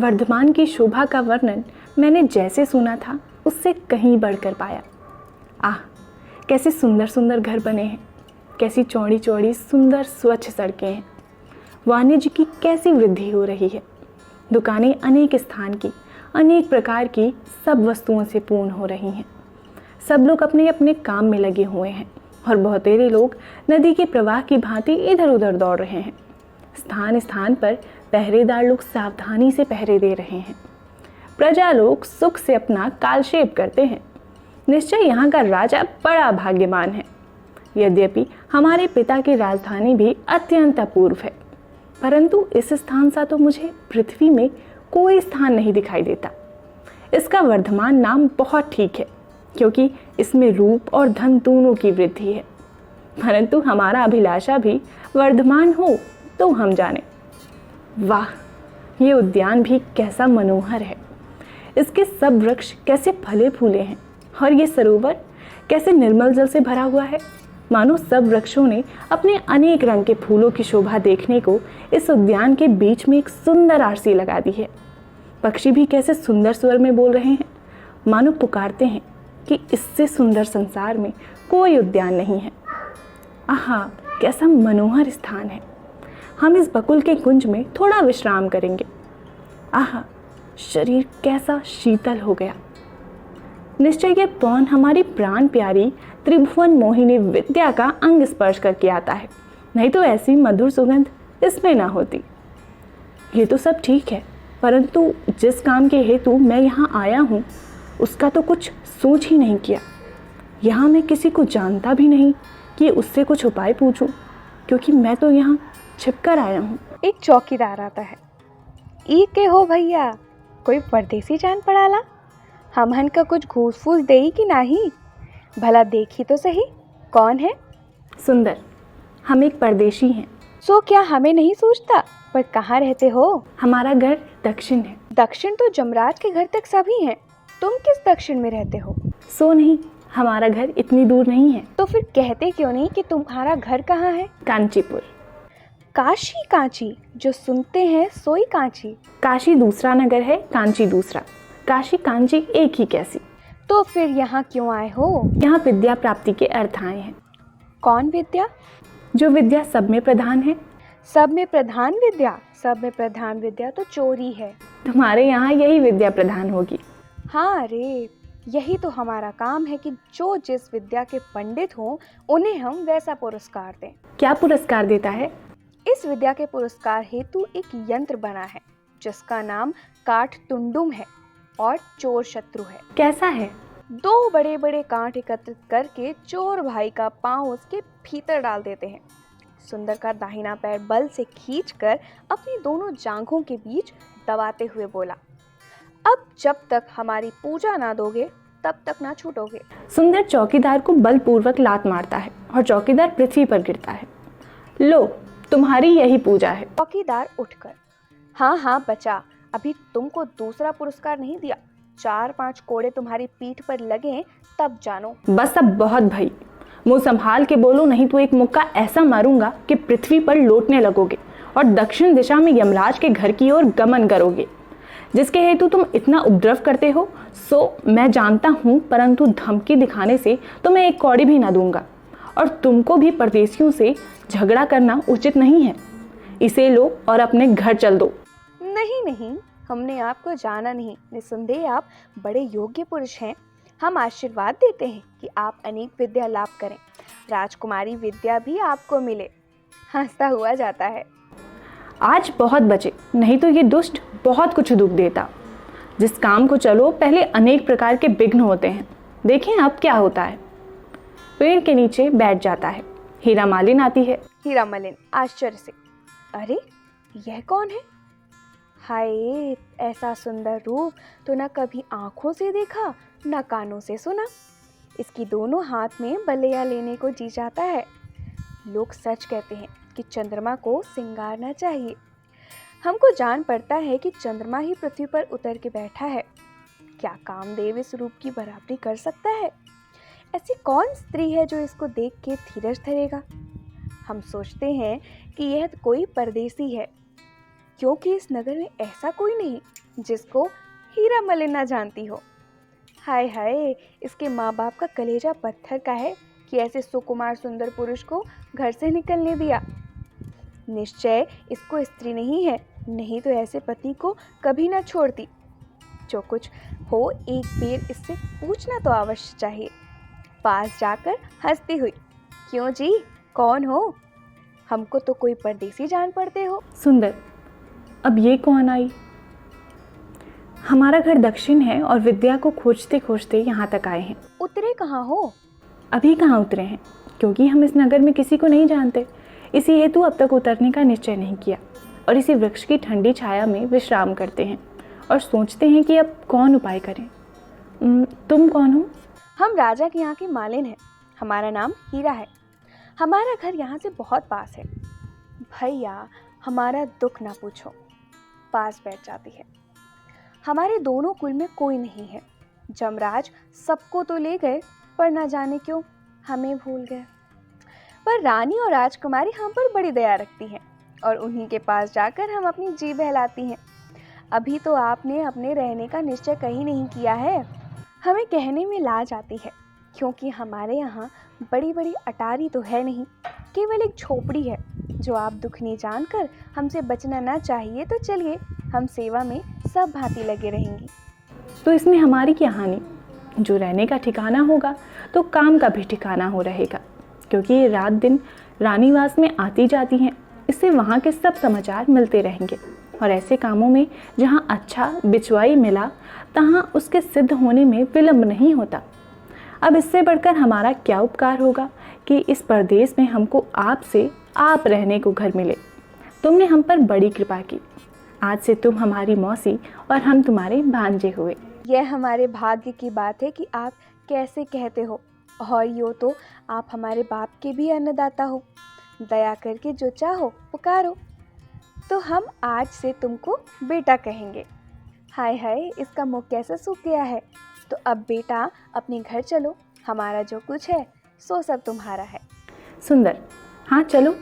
वर्धमान की शोभा का वर्णन मैंने जैसे सुना था उससे कहीं बढ़कर पाया। आह, कैसे सुंदर सुंदर घर बने हैं, कैसी चौड़ी चौड़ी सुंदर स्वच्छ सड़कें हैं, वाणिज्य की कैसी वृद्धि हो रही है। दुकानें अनेक स्थान की, अनेक प्रकार की सब वस्तुओं से पूर्ण हो रही हैं। सब लोग अपने अपने काम में लगे हुए हैं और बहुतेरे लोग नदी के प्रवाह की भांति इधर उधर दौड़ रहे हैं। स्थान स्थान पर पहरेदार लोग सावधानी से पहरे दे रहे हैं। प्रजा लोग सुख से अपना कालक्षेप करते हैं। निश्चय यहाँ का राजा बड़ा भाग्यवान है। यद्यपि हमारे पिता की राजधानी भी अत्यंत अपूर्व है, परंतु इस स्थान सा तो मुझे पृथ्वी में कोई स्थान नहीं दिखाई देता। इसका वर्धमान नाम बहुत ठीक है, क्योंकि इसमें रूप और धन दोनों की वृद्धि है। परंतु हमारा अभिलाषा भी वर्धमान हो तो हम जाने। वाह, ये उद्यान भी कैसा मनोहर है। इसके सब वृक्ष कैसे फले फूले हैं और ये सरोवर कैसे निर्मल जल से भरा हुआ है। मानो सब वृक्षों ने अपने अनेक रंग के फूलों की शोभा देखने को इस उद्यान के बीच में एक सुंदर आरसी लगा दी है। पक्षी भी कैसे सुंदर स्वर में बोल रहे हैं, मानो पुकारते हैं कि इससे सुंदर संसार में कोई उद्यान नहीं है। आहा, कैसा मनोहर स्थान है। हम इस बकुल के कुंज में थोड़ा विश्राम करेंगे। आहा, शरीर कैसा शीतल हो गया। निश्चय ये पवन हमारी प्राण प्यारी त्रिभुवन मोहिनी विद्या का अंग स्पर्श करके आता है, नहीं तो ऐसी मधुर सुगंध इसमें ना होती। ये तो सब ठीक है, परंतु जिस काम के हेतु मैं यहाँ आया हूँ उसका तो कुछ सोच ही नहीं किया। यहाँ मैं किसी को जानता भी नहीं कि उससे कुछ उपाय पूछूं, क्योंकि मैं तो यहाँ छिपकर आया हूँ। एक चौकीदार आता है। ई के हो भैया, कोई परदेसी जान पड़ाला? हमहन का कुछ घूस फूस देई कि नहीं? भला देखी तो सही, कौन है? सुंदर, हम एक परदेशी हैं। सो क्या हमें नहीं सोचता? पर कहाँ रहते हो? हमारा घर दक्षिण है। दक्षिण तो जमराज के घर तक सभी हैं। तुम किस दक्षिण में रहते हो? सो नहीं, हमारा घर इतनी दूर नहीं है। तो फिर कहते क्यों नहीं कि तुम्हारा घर कहाँ है? कांचीपुर। काशी कांची, जो सुनते हैं सोई कांची। काशी दूसरा नगर है, कांची दूसरा। काशी कांची एक ही कैसी। तो फिर यहाँ क्यों आए हो? यहाँ विद्या प्राप्ति के अर्थ आए हैं। कौन विद्या? जो विद्या सब में प्रधान है। सब में प्रधान विद्या? सब में प्रधान विद्या तो चोरी है। तुम्हारे यहाँ यही विद्या प्रधान होगी। हाँ रे, यही तो हमारा काम है कि जो जिस विद्या के पंडित हों उन्हें हम वैसा पुरस्कार दें। क्या पुरस्कार देता है? इस विद्या के पुरस्कार हेतु एक यंत्र बना है जिसका नाम काठ तुंडुम है और चोर शत्रु है। कैसा है? दो बड़े बड़े कांट एकत्रित करके चोर भाई का पांव उसके भीतर डाल देते हैं। सुंदर का दाहिना पैर बल से खींचकर अपनी दोनों जांघों के बीच दबाते हुए बोला, अब जब तक हमारी पूजा ना दोगे तब तक ना छूटोगे। सुंदर चौकीदार को बलपूर्वक लात मारता है और चौकीदार पृथ्वी पर गिरता है। लो, तुम्हारी यही पूजा है। चौकीदार उठकर, हाँ हाँ बचा, अभी तुमको दूसरा पुरस्कार नहीं दिया। 4-5 कोड़े तुम्हारी पीठ पर लगे तब जानो। बस अब बहुत भाई, मुंह संभाल के बोलो, नहीं तो एक मुक्का ऐसा मारूंगा कि पृथ्वी पर लौटने लगोगे और दक्षिण दिशा में यमराज के घर की ओर गमन करोगे, जिसके हेतु तुम इतना उपद्रव करते हो। सो मैं जानता हूँ, परंतु धमकी दिखाने से तो मैं एक कौड़ी भी ना दूंगा, और तुमको भी परदेशियों से झगड़ा करना उचित नहीं है। इसे लो और अपने घर चल दो। नहीं नहीं, हमने आपको जाना नहीं। निसंदेह आप बड़े योग्य पुरुष हैं। हम आशीर्वाद देते हैं कि आप अनेक विद्या लाभ करें, राजकुमारी विद्या भी आपको मिले। हंसता हुआ जाता है। आज बहुत बचे, नहीं तो ये दुष्ट बहुत कुछ दुख देता। जिस काम को चलो पहले अनेक प्रकार के विघ्न होते हैं। देखें अब क्या होता है। पेड़ के नीचे बैठ जाता है। हीरा मालिन आती है। हीरा मालिन आश्चर्य से, अरे यह कौन है? हाय, ऐसा सुंदर रूप तो न कभी आंखों से देखा न कानों से सुना। इसकी दोनों हाथ में बल्लेया लेने को जी जाता है। लोग सच कहते हैं कि चंद्रमा को सिंगारना चाहिए। हमको जान पड़ता है कि चंद्रमा ही पृथ्वी पर उतर के बैठा है। क्या कामदेव इस रूप की बराबरी कर सकता है? ऐसी कौन स्त्री है जो इसको देख के धीरज धरेगा? हम सोचते हैं कि यह कोई परदेसी है, क्योंकि इस नगर में ऐसा कोई नहीं जिसको हीरा मलिना जानती हो। हाय हाय, इसके माँ बाप का कलेजा पत्थर का है कि ऐसे सुकुमार सुंदर पुरुष को घर से निकलने दिया। निश्चय इसको स्त्री नहीं है, नहीं तो ऐसे पति को कभी ना छोड़ती। जो कुछ हो एक बेर इससे पूछना तो अवश्य चाहिए। पास जाकर हंसती हुई, क्यों जी, कौन हो? हमको तो कोई परदेसी जान पड़ते हो। सुंदर, अब ये कौन आई? हमारा घर दक्षिण है और विद्या को खोजते खोजते यहाँ तक आए हैं। उतरे कहाँ हो? अभी कहाँ उतरे हैं, क्योंकि हम इस नगर में किसी को नहीं जानते, इसी हेतु अब तक उतरने का निश्चय नहीं किया और इसी वृक्ष की ठंडी छाया में विश्राम करते हैं और सोचते हैं कि अब कौन उपाय करें। तुम कौन हो? हम राजा के यहाँ के मालिन हैं। हमारा नाम हीरा है। हमारा घर यहाँ से बहुत पास है। भैया, हमारा दुख ना पूछो। पास बैठ जाती है। हमारे दोनों कुल में कोई नहीं है। जमराज सबको तो ले गए, पर ना जाने क्यों हमें भूल गए। पर रानी और राजकुमारी हम पर बड़ी दया रखती हैं और उन्हीं के पास जाकर हम अपनी जी बहलाती हैं। अभी तो आपने अपने रहने का निश्चय कहीं नहीं किया है। हमें कहने में लाज आती है, क्योंकि हमारे यहाँ बड़ी बड़ी अटारी तो है नहीं, केवल एक झोपड़ी है। जो आप दुखनी जानकर हमसे बचना ना चाहिए तो चलिए, हम सेवा में सब भांति लगे रहेंगी। तो इसमें हमारी क्या हानि? जो रहने का ठिकाना होगा तो काम का भी ठिकाना हो रहेगा, क्योंकि ये रात दिन रानीवास में आती जाती हैं। इससे वहाँ के सब समाचार मिलते रहेंगे और ऐसे कामों में जहाँ अच्छा बिचवाई मिला तहाँ उसके सिद्ध होने में विलंब नहीं होता। अब इससे बढ़कर हमारा क्या उपकार होगा कि इस परदेश में हमको आपसे आप रहने को घर मिले। तुमने हम पर बड़ी कृपा की। आज से तुम हमारी मौसी और हम तुम्हारे भांजे हुए। यह हमारे भाग्य की बात है कि आप कैसे कहते हो, और यो तो आप हमारे बाप के भी अन्नदाता हो। दया करके जो चाहो पुकारो। तो हम आज से तुमको बेटा कहेंगे। हाय हाय, इसका मुख कैसे सूख गया है। तो अब बेटा अपने घर चलो, हमारा जो कुछ है सो सब तुम्हारा है। सुंदर, हाँ चलो।